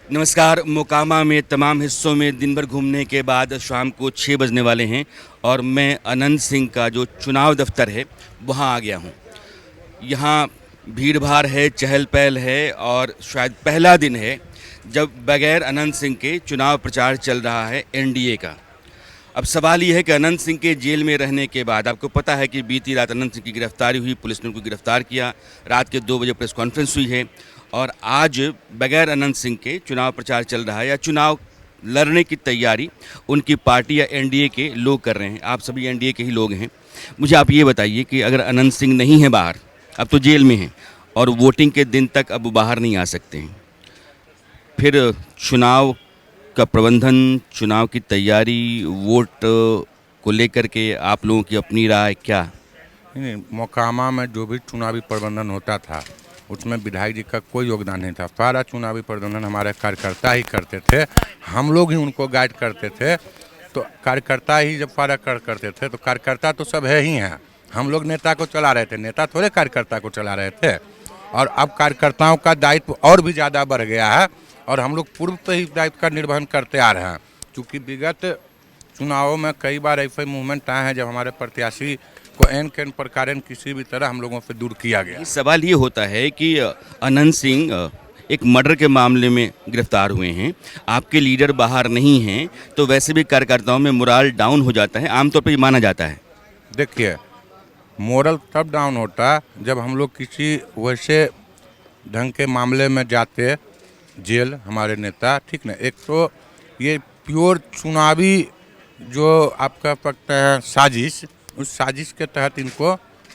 नमस्कार। मोकामा में तमाम हिस्सों में दिन भर घूमने के बाद शाम को 6 बजने वाले हैं और मैं अनंत सिंह का जो चुनाव दफ्तर है वहाँ आ गया हूँ। यहाँ भीड़ भाड़ है, चहल पहल है और शायद पहला दिन है जब बगैर अनंत सिंह के चुनाव प्रचार चल रहा है एनडीए का। अब सवाल ये है कि अनंत सिंह के जेल में रहने के बाद आपको पता है कि बीती रात अनंत सिंह की गिरफ्तारी हुई, पुलिस ने उनको गिरफ्तार किया, रात के 2 बजे प्रेस कॉन्फ्रेंस हुई है और आज बगैर अनंत सिंह के चुनाव प्रचार चल रहा है या चुनाव लड़ने की तैयारी उनकी पार्टी या एनडीए के लोग कर रहे हैं। आप सभी एनडीए के ही लोग हैं। मुझे आप ये बताइए कि अगर अनंत सिंह नहीं है बाहर, अब तो जेल में हैं और वोटिंग के दिन तक अब बाहर नहीं आ सकते हैं, फिर चुनाव का प्रबंधन, चुनाव की तैयारी, वोट को लेकर के आप लोगों की अपनी राय क्या? नहीं, मोकामा में जो भी चुनावी प्रबंधन होता था उसमें विधायक जी का कोई योगदान नहीं था। सारा चुनावी प्रबंधन हमारे कार्यकर्ता ही करते थे, हम लोग ही उनको गाइड करते थे। तो कार्यकर्ता ही जब सारा करते थे तो कार्यकर्ता तो सब है ही हैं। हम लोग नेता को चला रहे थे, नेता थोड़े कार्यकर्ता को चला रहे थे। और अब कार्यकर्ताओं का दायित्व और भी ज़्यादा बढ़ गया है और हम लोग पूर्व से ही दायित्व का निर्वहन करते आ रहे हैं। क्योंकि विगत चुनावों में कई बार ऐसे मूवमेंट आए हैं जब हमारे प्रत्याशी को एन के प्रकार किसी भी तरह हम लोगों से दूर किया गया। सवाल ये होता है कि अनंत सिंह एक मर्डर के मामले में गिरफ्तार हुए हैं, आपके लीडर बाहर नहीं हैं, तो वैसे भी कार्यकर्ताओं में मोराल डाउन हो जाता है, आमतौर पर ये माना जाता है। देखिए, मोरल तब डाउन होता जब हम लोग किसी वैसे ढंग के मामले में जाते जेल, हमारे नेता, ठीक ना। एक तो ये प्योर चुनावी जो आपका पकता है साजिश, उस साजिश के तहत इनको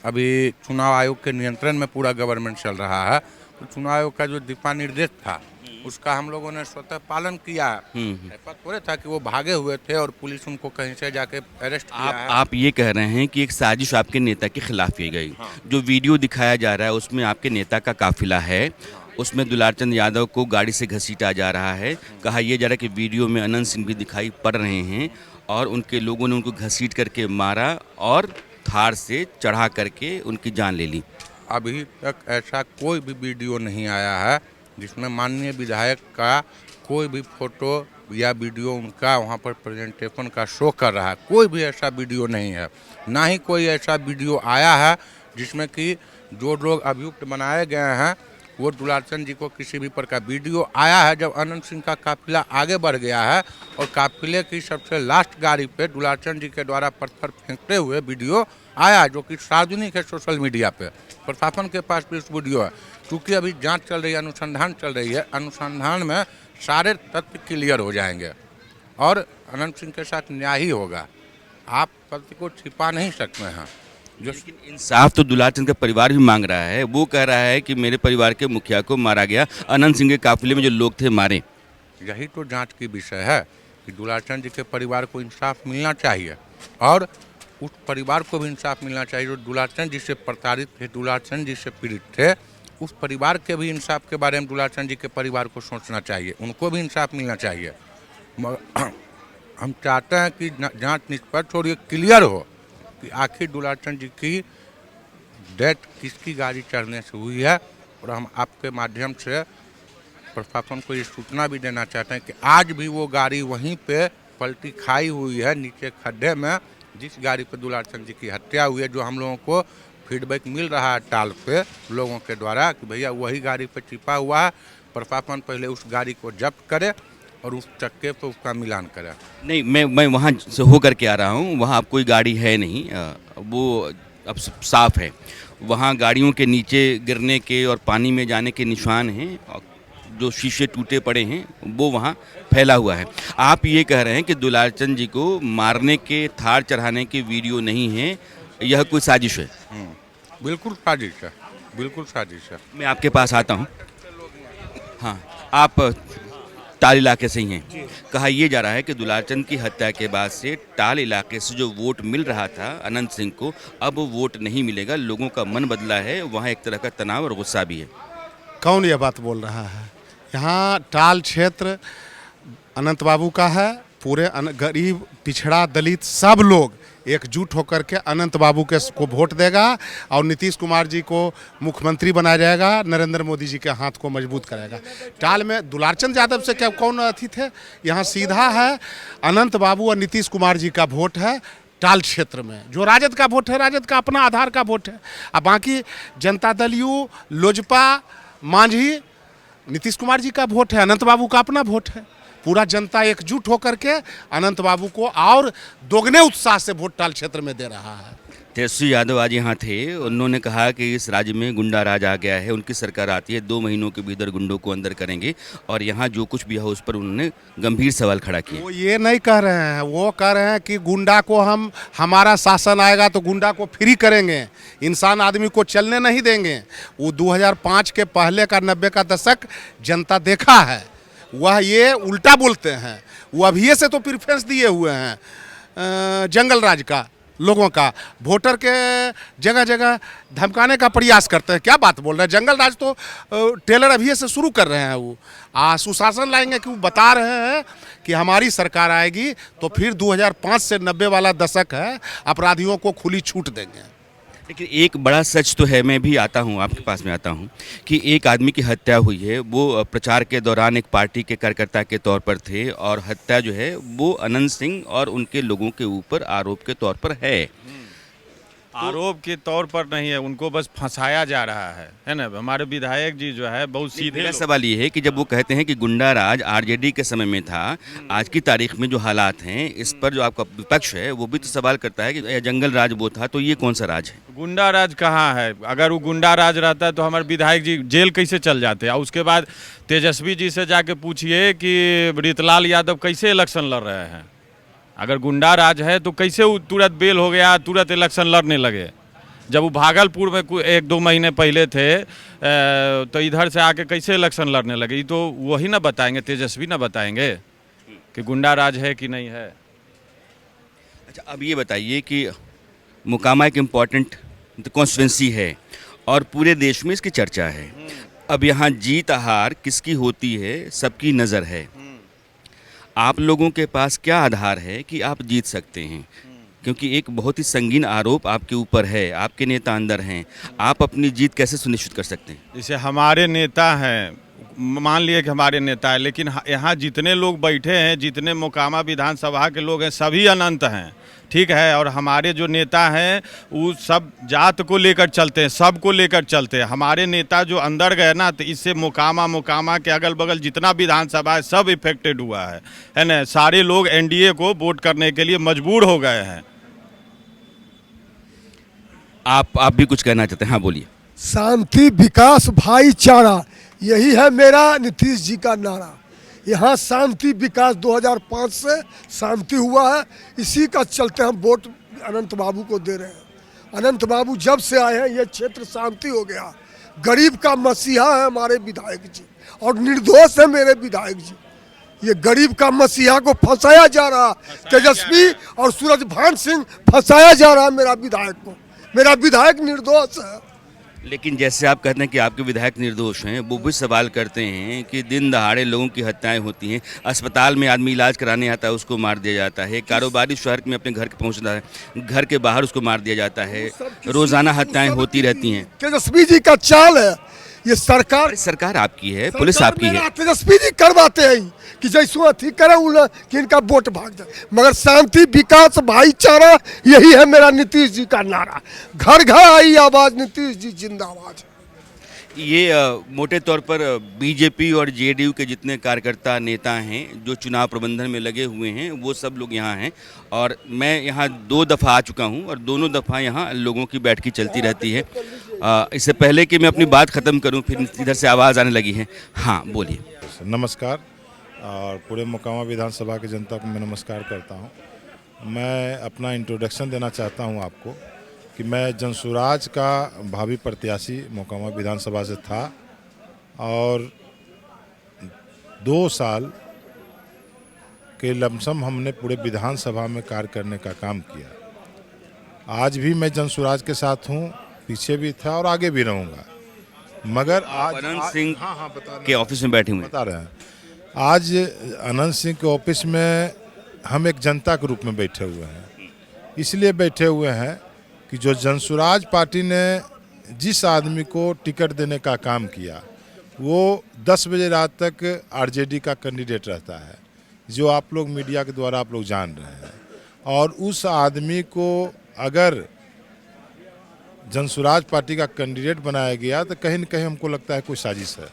अभी चुनाव आयोग के नियंत्रण में पूरा गवर्नमेंट चल रहा है। तो चुनाव आयोग का जो दिशा निर्देश था उसका हम लोगों ने स्वतः पालन किया है। ऐसा थोड़े था कि वो भागे हुए थे और पुलिस उनको कहीं से जाके अरेस्ट किया है। आप ये कह रहे हैं कि एक साजिश आपके नेता के खिलाफ की गई। हाँ। जो वीडियो दिखाया जा रहा है उसमें आपके नेता का काफिला है, उसमें दुलारचंद यादव को गाड़ी से घसीटा जा रहा है। कहा यह जा रहा है कि वीडियो में अनंत सिंह भी दिखाई पड़ रहे हैं और उनके लोगों ने उनको घसीट करके मारा और थार से चढ़ा करके उनकी जान ले ली। अभी तक ऐसा कोई भी वीडियो नहीं आया है जिसमें माननीय विधायक का कोई भी फोटो या वीडियो उनका वहाँ पर प्रेजेंटेशन का शो कर रहा है। कोई भी ऐसा वीडियो नहीं है, ना ही कोई ऐसा वीडियो आया है जिसमें कि जो लोग अभियुक्त बनाए गए हैं वो दुलारचंद जी को किसी भी प्रकार वीडियो आया है। जब अनंत सिंह का काफिला आगे बढ़ गया है और काफिले की सबसे लास्ट गाड़ी पे दुलारचंद जी के द्वारा पत्थर फेंकते हुए वीडियो आया जो कि सार्वजनिक है सोशल मीडिया पे, प्रशासन के पास भी इस वीडियो है। क्योंकि अभी जांच चल रही है, अनुसंधान चल रही है, अनुसंधान में सारे तथ्य क्लियर हो जाएंगे और अनंत सिंह के साथ न्याय ही होगा। आप तथ्य को छिपा नहीं सकते हैं। लेकिन इंसाफ तो दुलारचंद का परिवार भी मांग रहा है। वो कह रहा है कि मेरे परिवार के मुखिया को मारा गया, अनंत सिंह के काफिले में जो लोग थे मारे। यही तो जांच की विषय है कि दुलारचंद जी के परिवार को इंसाफ मिलना चाहिए और उस परिवार को भी इंसाफ मिलना चाहिए जो दुलारचंद जी से प्रताड़ित थे, दुलारचंद जी से पीड़ित थे। उस परिवार के भी इंसाफ के बारे में दुलारचंद जी के परिवार को सोचना चाहिए, उनको भी इंसाफ मिलना चाहिए। हम चाहते हैं कि जांच निष्पक्ष और ये क्लियर हो कि आखिर दुलारचंद जी की डेथ किसकी गाड़ी चढ़ने से हुई है। और हम आपके माध्यम से प्रशासन को ये सूचना भी देना चाहते हैं कि आज भी वो गाड़ी वहीं पे पलटी खाई हुई है नीचे खड्डे में, जिस गाड़ी पे दुलारचंद जी की हत्या हुई है। जो हम लोगों को फीडबैक मिल रहा है टाल पे लोगों के द्वारा कि भैया वही गाड़ी पे छिपा हुआ है। प्रशासन पहले उस गाड़ी को जब्त करे और उस चक्के पे उसका मिलान करे। नहीं, मैं वहाँ से होकर के आ रहा हूँ, वहाँ अब कोई गाड़ी है नहीं, वो अब साफ है। वहाँ गाड़ियों के नीचे गिरने के और पानी में जाने के निशान हैं और जो शीशे टूटे पड़े हैं वो वहाँ फैला हुआ है। आप ये कह रहे हैं कि दुलारचंद जी को मारने के, थार चढ़ाने के वीडियो नहीं है, यह कोई साजिश है? बिल्कुल साजिश है, बिल्कुल साजिश है। मैं आपके पास आता हूँ। हाँ, आप टाल इलाके से ही हैं। कहा यह जा रहा है कि दुलारचंद की हत्या के बाद से टाल इलाके से जो वोट मिल रहा था अनंत सिंह को, अब वो वोट नहीं मिलेगा। लोगों का मन बदला है, वहाँ एक तरह का तनाव और गुस्सा भी है। कौन ये बात बोल रहा है? यहाँ टाल क्षेत्र अनंत बाबू का है। पूरे गरीब, पिछड़ा, दलित सब लोग एकजुट होकर के अनंत बाबू के को वोट देगा और नीतीश कुमार जी को मुख्यमंत्री बनाया जाएगा, नरेंद्र मोदी जी के हाथ को मजबूत करेगा। टाल में दुलारचंद यादव से क्या कौन अथी थे, यहाँ सीधा है अनंत बाबू और नीतीश कुमार जी का वोट है। टाल क्षेत्र में जो राजद का वोट है, राजद का अपना आधार का वोट है। अब बाकी जनता दल यू, लोजपा, मांझी, नीतीश कुमार जी का वोट है, अनंत बाबू का अपना वोट है। पूरा जनता एकजुट होकर के अनंत बाबू को और दोगुने उत्साह से वोट टाल क्षेत्र में दे रहा है। तेजस्वी यादव आज यहाँ थे, उन्होंने कहा कि इस राज्य में गुंडा राज आ गया है, उनकी सरकार आती है 2 महीनों के भीतर गुंडों को अंदर करेंगे, और यहाँ जो कुछ भी है उस पर उन्होंने गंभीर सवाल खड़ा किया। वो ये नहीं कह रहे हैं, वो कह रहे हैं कि गुंडा को हमारा शासन आएगा तो गुंडा को फ्री करेंगे, इंसान आदमी को चलने नहीं देंगे। वो 2005 के पहले का 90 का दशक जनता देखा है, वह ये उल्टा बोलते हैं। वो अभी से तो प्रेफरेंस दिए हुए हैं जंगल राज का, लोगों का वोटर के जगह जगह धमकाने का प्रयास करते हैं। क्या बात बोल रहे हैं, जंगल राज तो टेलर अभी से शुरू कर रहे हैं। वो सुशासन लाएंगे कि वो बता रहे हैं कि हमारी सरकार आएगी तो फिर 2005 से 90 वाला दशक है, अपराधियों को खुली छूट देंगे। लेकिन एक बड़ा सच तो है, मैं भी आता हूँ, आपके पास में आता हूँ, कि एक आदमी की हत्या हुई है, वो प्रचार के दौरान एक पार्टी के कार्यकर्ता के तौर पर थे, और हत्या जो है वो अनंत सिंह और उनके लोगों के ऊपर आरोप के तौर पर है। आरोप के तौर पर नहीं है, उनको बस फंसाया जा रहा है ना। हमारे विधायक जी जो है बहुत सीधे मेरा सवाल ये है कि जब वो कहते हैं कि गुंडा राज आरजेडी के समय में था, आज की तारीख में जो हालात हैं, इस पर जो आपका विपक्ष है वो भी तो सवाल करता है कि जंगल राज वो था, तो ये कौन सा राज है? गुंडा राज कहाँ है? अगर वो गुंडा राज रहता है तो हमारे विधायक जी जेल कैसे चल जाते हैं? और उसके बाद तेजस्वी जी से जाके पूछिए कि रीतलाल यादव कैसे इलेक्शन लड़ रहे हैं। अगर गुंडा राज है तो कैसे वो तुरंत बेल हो गया, तुरंत इलेक्शन लड़ने लगे? जब वो भागलपुर में 1-2 महीने पहले थे तो इधर से आके कैसे इलेक्शन लड़ने लगे? ये तो वही ना बताएंगे, तेजस्वी ना बताएंगे कि गुंडा राज है कि नहीं है। अच्छा, अब ये बताइए कि मोकामा एक इम्पॉर्टेंट कॉन्स्टिट्यूंसी है और पूरे देश में इसकी चर्चा है। अब यहाँ जीत हार किसकी होती है, सबकी नज़र है। आप लोगों के पास क्या आधार है कि आप जीत सकते हैं? क्योंकि एक बहुत ही संगीन आरोप आपके ऊपर है, आपके नेता अंदर हैं, आप अपनी जीत कैसे सुनिश्चित कर सकते हैं? जैसे हमारे नेता हैं, मान लिए कि हमारे नेता है, लेकिन यहाँ जितने लोग बैठे हैं, जितने मोकामा विधानसभा के लोग हैं, सभी अनंत हैं, ठीक है। और हमारे जो नेता हैं वो सब जात को लेकर चलते हैं, सब को लेकर चलते हैं। हमारे नेता जो अंदर गए ना, तो इससे मोकामा के अगल बगल जितना विधानसभा है सब इफेक्टेड हुआ है ना। सारे लोग एनडीए को वोट करने के लिए मजबूर हो गए हैं। आप भी कुछ कहना चाहते हैं? हाँ, बोलिए। शांति, विकास, भाईचारा, यही है मेरा नीतीश जी का नारा। यहाँ शांति विकास 2005 से शांति हुआ है, इसी का चलते हम वोट अनंत बाबू को दे रहे हैं। अनंत बाबू जब से आए हैं ये क्षेत्र शांति हो गया। गरीब का मसीहा है हमारे विधायक जी, और निर्दोष है मेरे विधायक जी। ये गरीब का मसीहा को फंसाया जा रहा, तेजस्वी और सूरजभान सिंह फंसाया जा रहा मेरा विधायक को। मेरा विधायक निर्दोष है। लेकिन जैसे आप कहते हैं कि आपके विधायक निर्दोष हैं, वो भी सवाल करते हैं कि दिन दहाड़े लोगों की हत्याएं होती हैं, अस्पताल में आदमी इलाज कराने आता है उसको मार दिया जाता है, कारोबारी शहर में अपने घर के पहुंचता है, घर के बाहर उसको मार दिया जाता है, रोजाना हत्याएं होती रहती हैं। तेजस्वी जी का चाल है ये। सरकार आपकी है, पुलिस आपकी है। तेजस्वी जी करवाते हैं कि जैसे अथी करे कि इनका वोट भाग जाए, मगर शांति, विकास, भाईचारा, यही है मेरा नीतीश जी का नारा। घर घर आई आवाज, नीतीश जी जिंदाबाद। ये मोटे तौर पर बीजेपी और जेडीयू के जितने कार्यकर्ता नेता हैं जो चुनाव प्रबंधन में लगे हुए हैं, वो सब लोग यहाँ हैं। और मैं यहाँ 2 दफ़ा आ चुका हूँ और दोनों दफ़ा यहाँ लोगों की बैठकी चलती रहती है। इससे पहले कि मैं अपनी बात ख़त्म करूँ, फिर इधर से आवाज़ आने लगी है। हाँ, बोलिए। नमस्कार, और पूरे मोकामा विधानसभा की जनता को मैं नमस्कार करता हूँ। मैं अपना इंट्रोडक्शन देना चाहता हूँ आपको कि मैं जनसुराज का भावी प्रत्याशी मोकामा विधानसभा से था, और 2 साल के लमसम हमने पूरे विधानसभा में कार्य करने का काम किया। आज भी मैं जनसुराज के साथ हूँ, पीछे भी था और आगे भी रहूँगा। मगर आज अनंत सिंह के ऑफिस में बैठे हुए बता रहे हैं, आज अनंत सिंह के ऑफिस में हम एक जनता के रूप में बैठे हुए हैं, इसलिए बैठे हुए हैं कि जो जनसुराज पार्टी ने जिस आदमी को टिकट देने का काम किया वो 10 बजे रात तक आरजेडी का कैंडिडेट रहता है, जो आप लोग मीडिया के द्वारा आप लोग जान रहे हैं। और उस आदमी को अगर जनसुराज पार्टी का कैंडिडेट बनाया गया तो कहीं न कहीं हमको लगता है कोई साजिश है।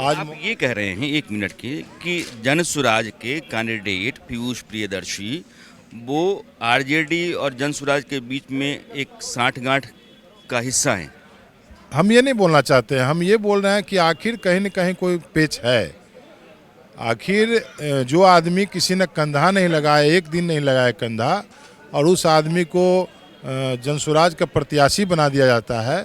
आज आप ये कह रहे हैं 1 मिनट के कि जनसुराज के कैंडिडेट पीयूष प्रियदर्शी वो आरजेडी और जनसुराज के बीच में एक साठगांठ का हिस्सा हैं। हम ये नहीं बोलना चाहते हैं, हम ये बोल रहे हैं कि आखिर कहीं न कहीं कोई पेच है। आखिर जो आदमी किसी ने कंधा नहीं लगाया, एक दिन नहीं लगाया कंधा, और उस आदमी को जनसुराज का प्रत्याशी बना दिया जाता है,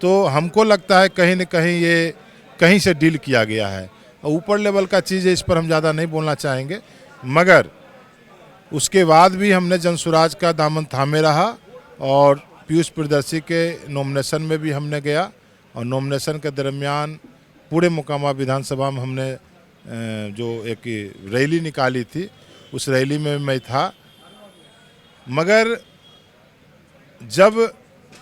तो हमको लगता है कहीं न कहीं ये कहीं से डील किया गया है। और ऊपर लेवल का चीज़ है, इस पर हम ज़्यादा नहीं बोलना चाहेंगे। मगर उसके बाद भी हमने जनसुराज का दामन थामे रहा और पीयूष प्रियदर्शी के नॉमिनेशन में भी हमने गया, और नॉमिनेशन के दरमियान पूरे मोकामा विधानसभा में हमने जो एक रैली निकाली थी, उस रैली में मैं था। मगर जब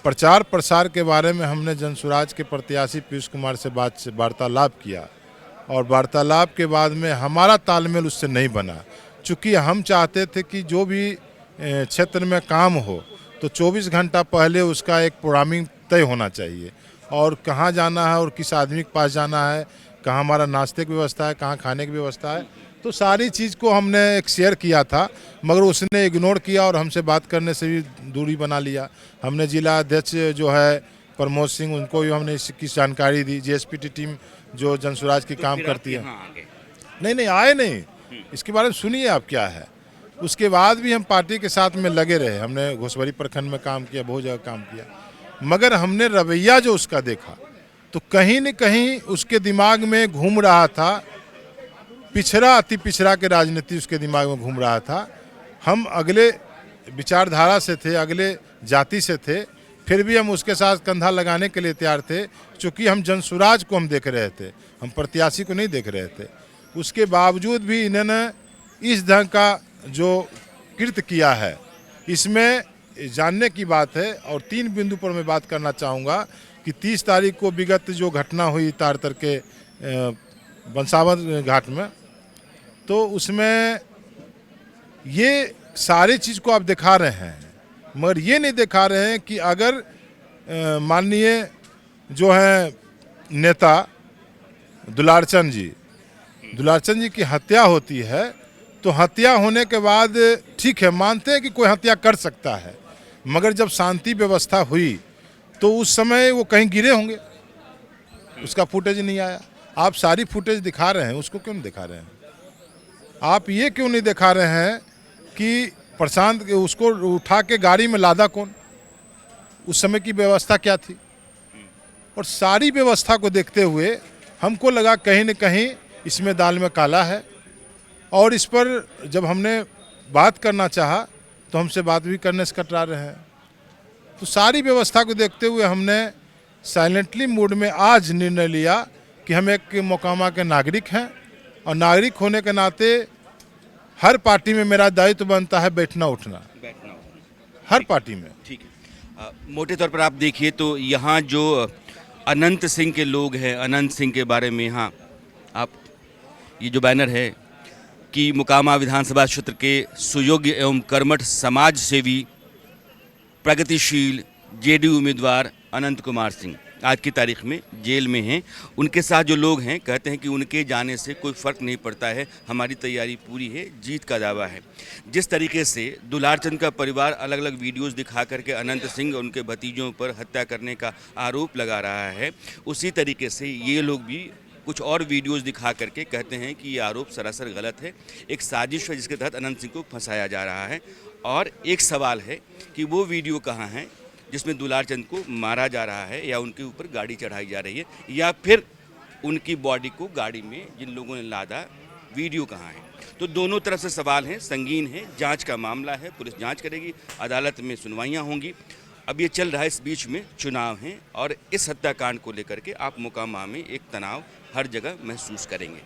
प्रचार प्रसार के बारे में हमने जनसुराज के प्रत्याशी पीयूष कुमार से वार्तालाप किया, और वार्तालाप के बाद में हमारा तालमेल उससे नहीं बना, चूँकि हम चाहते थे कि जो भी क्षेत्र में काम हो तो 24 घंटा पहले उसका एक प्रोग्रामिंग तय होना चाहिए, और कहाँ जाना है और किस आदमी के पास जाना है, कहाँ हमारा नाश्ते की व्यवस्था है, कहाँ खाने की व्यवस्था है, तो सारी चीज़ को हमने एक शेयर किया था। मगर उसने इग्नोर किया और हमसे बात करने से भी दूरी बना लिया। हमने जिला अध्यक्ष जो है प्रमोद सिंह, उनको भी हमने इसकी जानकारी दी। जीएसपीटी टीम जो जनसुराज की काम करती है, नहीं आए नहीं, इसके बारे में सुनिए आप क्या है। उसके बाद भी हम पार्टी के साथ में लगे रहे। हमने घोसवरी प्रखंड में काम किया, बहुत जगह काम किया, मगर हमने रवैया जो उसका देखा तो कहीं न कहीं उसके दिमाग में घूम रहा था, पिछड़ा अति पिछड़ा के राजनीति उसके दिमाग में घूम रहा था। हम अगले विचारधारा से थे, अगले जाति से थे, फिर भी हम उसके साथ कंधा लगाने के लिए तैयार थे, क्योंकि हम जनसुराज को हम देख रहे थे, हम प्रत्याशी को नहीं देख रहे थे। उसके बावजूद भी इन्होंने इस ढंग का जो कृत्य किया है, इसमें जानने की बात है। और 3 बिंदु पर मैं बात करना चाहूँगा कि 30 तारीख को विगत जो घटना हुई तारतर के बंसावर घाट में, तो उसमें ये सारी चीज़ को आप दिखा रहे हैं, मगर ये नहीं दिखा रहे हैं कि अगर माननीय जो है नेता दुलारचंद जी की हत्या होती है, तो हत्या होने के बाद ठीक है, मानते हैं कि कोई हत्या कर सकता है, मगर जब शांति व्यवस्था हुई तो उस समय वो कहीं गिरे होंगे, उसका फुटेज नहीं आया। आप सारी फुटेज दिखा रहे हैं, उसको क्यों नहीं दिखा रहे हैं? आप ये क्यों नहीं दिखा रहे हैं कि प्रशांत उसको उठा के गाड़ी में लादा कौन, उस समय की व्यवस्था क्या थी? और सारी व्यवस्था को देखते हुए हमको लगा कहीं न कहीं इसमें दाल में काला है। और इस पर जब हमने बात करना चाहा तो हमसे बात भी करने से कतरा रहे हैं। तो सारी व्यवस्था को देखते हुए हमने साइलेंटली मूड में आज निर्णय लिया कि हम एक मोकामा के नागरिक हैं, और नागरिक होने के नाते हर पार्टी में मेरा दायित्व बनता है बैठना उठना, हर पार्टी में। ठीक है। मोटे तौर पर आप देखिए तो यहाँ जो अनंत सिंह के लोग हैं, अनंत सिंह के बारे में यहाँ आप ये जो बैनर है कि मोकामा विधानसभा क्षेत्र के सुयोग्य एवं कर्मठ समाज सेवी प्रगतिशील जेडीयू उम्मीदवार अनंत कुमार सिंह आज की तारीख में जेल में हैं। उनके साथ जो लोग हैं कहते हैं कि उनके जाने से कोई फ़र्क नहीं पड़ता है, हमारी तैयारी पूरी है, जीत का दावा है। जिस तरीके से दुलारचंद का परिवार अलग अलग वीडियोस दिखा करके अनंत सिंह और उनके भतीजों पर हत्या करने का आरोप लगा रहा है, उसी तरीके से ये लोग भी कुछ और वीडियोस दिखा करके कहते हैं कि ये आरोप सरासर गलत है, एक साजिश है जिसके तहत अनंत सिंह को फंसाया जा रहा है। और एक सवाल है कि वो वीडियो कहाँ हैं जिसमें दुलारचंद को मारा जा रहा है, या उनके ऊपर गाड़ी चढ़ाई जा रही है, या फिर उनकी बॉडी को गाड़ी में जिन लोगों ने लादा, वीडियो कहाँ है? तो दोनों तरफ से सवाल हैं, संगीन है, जांच का मामला है, पुलिस जांच करेगी, अदालत में सुनवाइयाँ होंगी। अब ये चल रहा है, इस बीच में चुनाव हैं, और इस हत्याकांड को लेकर के आप मोकामा में एक तनाव हर जगह महसूस करेंगे।